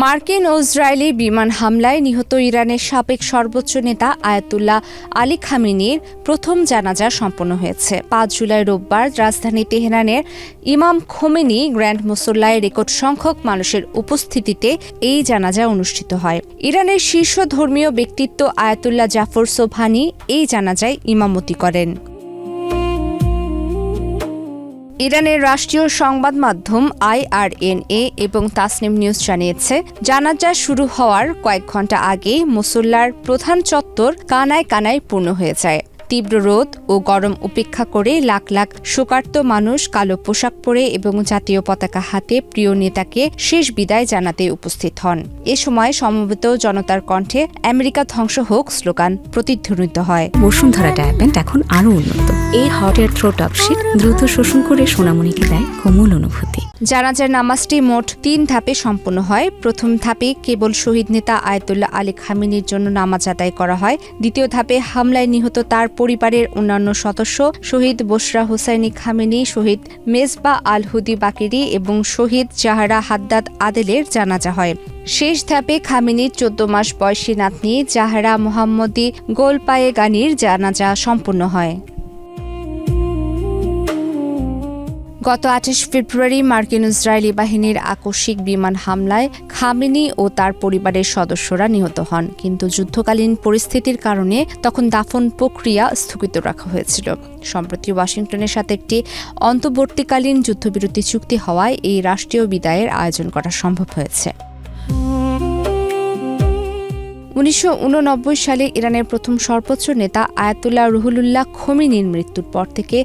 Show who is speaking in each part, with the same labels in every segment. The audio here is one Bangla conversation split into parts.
Speaker 1: মার্কিন ও ইসরায়েলি বিমান হামলায় নিহত ইরানের সাবেক সর্বোচ্চ নেতা আয়াতুল্লাহ আলী খামেনির প্রথম জানাজা সম্পন্ন হয়েছে। ৫ জুলাই রোববার রাজধানী তেহরানের ইমাম খোমেনি গ্র্যান্ড মুসল্লায় রেকর্ড সংখ্যক মানুষের উপস্থিতিতে এই জানাজা অনুষ্ঠিত হয়। ইরানের শীর্ষ ধর্মীয় ব্যক্তিত্ব আয়াতুল্লাহ জাফর সোবহানি এই জানাজায় ইমামতি করেন। ইরানের রাষ্ট্রীয় সংবাদ মাধ্যম IRNA এবং তাসনিম নিউজ জানিয়েছে, জানাজা শুরু হওয়ার কয়েক ঘণ্টা আগেই মুসল্লার প্রধান চত্বর কানায় কানায় পূর্ণ হয়ে যায়। তীব্র রোদ ও গরম উপেক্ষা করে লাখ লাখ শোকার্ত মানুষ কালো পোশাক পরে এবং জাতীয় পতাকা হাতে প্রিয় নেতাকে শেষ বিদায় জানাতে উপস্থিত হন। এ সময় সমবেত জনতার কণ্ঠে আমেরিকা ধ্বংস হোক স্লোগান প্রতিধ্বনিত হয়।
Speaker 2: বসুন্ধরা ডায়াপেন্ট এখন আরো উন্নত। এই হট এয়ার থ্রো টপশিট দ্রুত শোষণ করে সোনামণিকে দেয় কোমল অনুভূতি।
Speaker 1: জানাজার নামাজটি মোট ৩ ধাপে সম্পন্ন হয়। প্রথম ধাপে কেবল শহীদ নেতা আয়াতুল্লাহ আলী খামেনির জন্য নামাজ আদায় করা হয়। দ্বিতীয় ধাপে হামলায় নিহত তার পরিবারের অন্যান্য সদস্য শহীদ বশরা হুসাইনি খামেনি, শহীদ মেজবা আল হুদি বাকেরি এবং শহীদ জাহারা হাদ্দাদ আদেলের জানাজা হয়। শেষ ধাপে খামেনির ১৪ মাস বয়সী নাতনি জাহারা মোহাম্মদী গোলপায়েগানির জানাজা সম্পন্ন হয়। গত ২৮ ফেব্রুয়ারি মার্কিন ইসরায়েলি বাহিনীর আকস্মিক বিমান হামলায় খামেনি ও তার পরিবারের সদস্যরা নিহত হন, কিন্তু যুদ্ধকালীন পরিস্থিতির কারণে তখন দাফন প্রক্রিয়া স্থগিত রাখা হয়েছিল। সম্প্রতি ওয়াশিংটনের সাথে একটি অন্তর্বর্তীকালীন যুদ্ধবিরতি চুক্তি হওয়ায় এই রাষ্ট্রীয় বিদায়ের আয়োজন করা সম্ভব হয়েছে। ১৯৮৯ সালে ইরানের প্রথম সর্বোচ্চ নেতা আয়াতুল্লাহ রুহুল্লাহ খোমেনির মৃত্যুর পর থেকে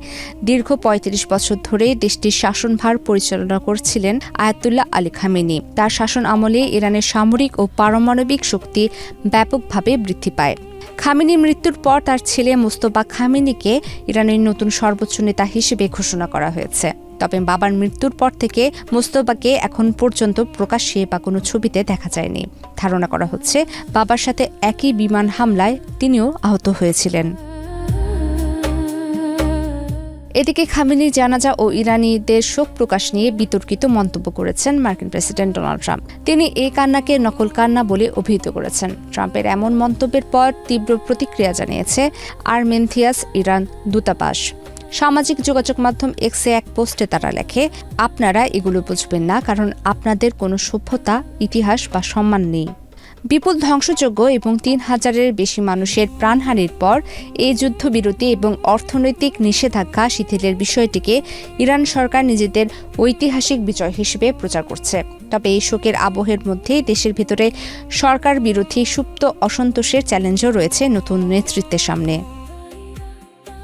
Speaker 1: দীর্ঘ ৩৫ বছর ধরে দেশটির শাসনভার পরিচালনা করছিলেন আয়াতুল্লাহ আলী খামেনি। তার শাসন আমলে ইরানের সামরিক ও পারমাণবিক শক্তি ব্যাপকভাবে বৃদ্ধি পায়। খামেনির মৃত্যুর পর তার ছেলে মোস্তফা খামেনিকে ইরানের নতুন সর্বোচ্চ নেতা হিসেবে ঘোষণা করা হয়েছে। তবে বাবার মৃত্যুর পর থেকে মোস্তফাকে এখন পর্যন্ত প্রকাশ্যে বা কোনো ছবিতে দেখা যায়নি। ধারণা করা হচ্ছে বাবার সাথে একই বিমান হামলায় তিনিও আহত হয়েছিলেন। এদিকে খামেনির জানাজা ও ইরানিদের শোক প্রকাশ নিয়ে বিতর্কিত মন্তব্য করেছেন মার্কিন প্রেসিডেন্ট ডোনাল্ড ট্রাম্প। তিনি এই কান্নাকে নকল কান্না বলে অভিহিত করেছেন। ট্রাম্পের এমন মন্তব্যের পর তীব্র প্রতিক্রিয়া জানিয়েছে আর্মেনিয়ার ইরান দূতাবাস। সামাজিক যোগাযোগ মাধ্যম এক্সে এক পোস্টে তারা লেখে, আপনারা এগুলো বুঝবেন না, কারণ আপনাদের কোনো সভ্যতা, ইতিহাস বা সম্মান নেই। বিপুল ধ্বংসযজ্ঞ এবং ৩,০০০-এর বেশি মানুষের প্রাণহানির পর এই যুদ্ধবিরতি এবং অর্থনৈতিক নিষেধাজ্ঞা শিথিলের বিষয়টিকে ইরান সরকার নিজেদের ঐতিহাসিক বিজয় হিসেবে প্রচার করছে। তবে এই শোকের আবহের মধ্যে দেশের ভেতরে সরকার বিরোধী সুপ্ত অসন্তোষের চ্যালেঞ্জও রয়েছে নতুন নেতৃত্বের সামনে।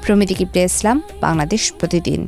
Speaker 1: প্রমিতি কিবরিয়া ইসলাম, বাংলাদেশ প্রতিদিন।